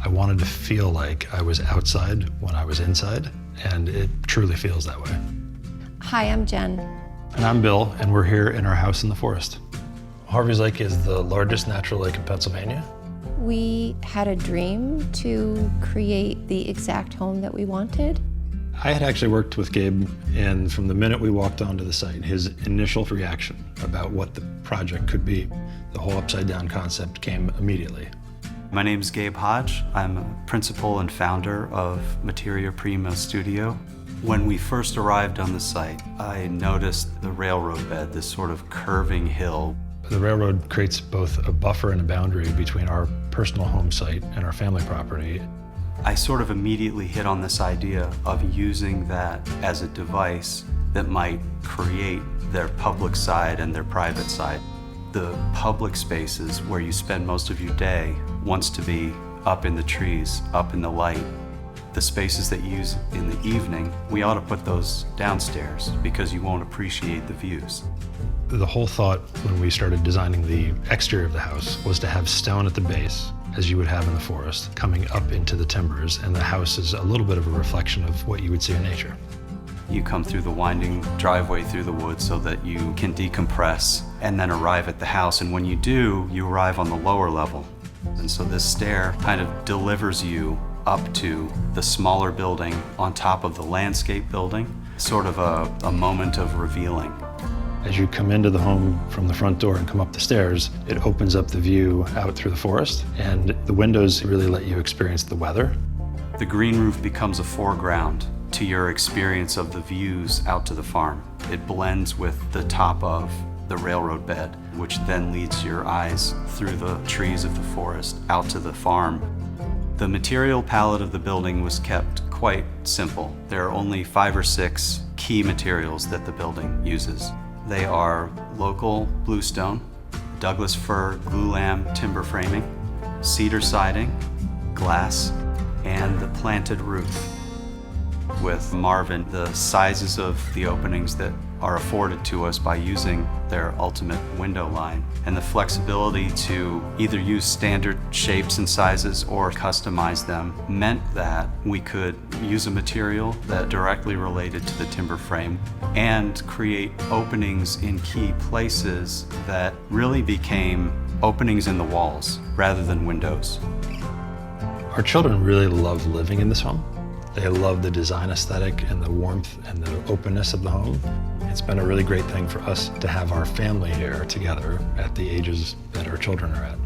I wanted to feel like I was outside when I was inside, and it truly feels that way. Hi, I'm Jen. And I'm Bill, and we're here in our house in the forest. Harvey's Lake is the largest natural lake in Pennsylvania. We had a dream to create the exact home that we wanted. I had actually worked with Gabe, and from the minute we walked onto the site, his initial reaction about what the project could be, the whole upside-down concept came immediately. My name is Gabe Hodge. I'm a principal and founder of Materia Prima Studio. When we first arrived on the site, I noticed the railroad bed, this sort of curving hill. The railroad creates both a buffer and a boundary between our personal home site and our family property. I sort of immediately hit on this idea of using that as a device that might create their public side and their private side. The public spaces where you spend most of your day wants to be up in the trees, up in the light. The spaces that you use in the evening, we ought to put those downstairs because you won't appreciate the views. The whole thought when we started designing the exterior of the house was to have stone at the base, as you would have in the forest, coming up into the timbers, and the house is a little bit of a reflection of what you would see in nature. You come through the winding driveway through the woods so that you can decompress and then arrive at the house. And when you do, you arrive on the lower level. And so this stair kind of delivers you up to the smaller building on top of the landscape building, sort of a moment of revealing. As you come into the home from the front door and come up the stairs, it opens up the view out through the forest, and the windows really let you experience the weather. The green roof becomes a foreground to your experience of the views out to the farm. It blends with the top of the railroad bed, which then leads your eyes through the trees of the forest out to the farm. The material palette of the building was kept quite simple. There are only 5 or 6 key materials that the building uses. They are local bluestone, Douglas fir glulam timber framing, cedar siding, glass, and the planted roof. With Marvin, the sizes of the openings that are afforded to us by using their ultimate window line, and the flexibility to either use standard shapes and sizes or customize them meant that we could use a material that directly related to the timber frame and create openings in key places that really became openings in the walls rather than windows. Our children really love living in this home. They love the design aesthetic and the warmth and the openness of the home. It's been a really great thing for us to have our family here together at the ages that our children are at.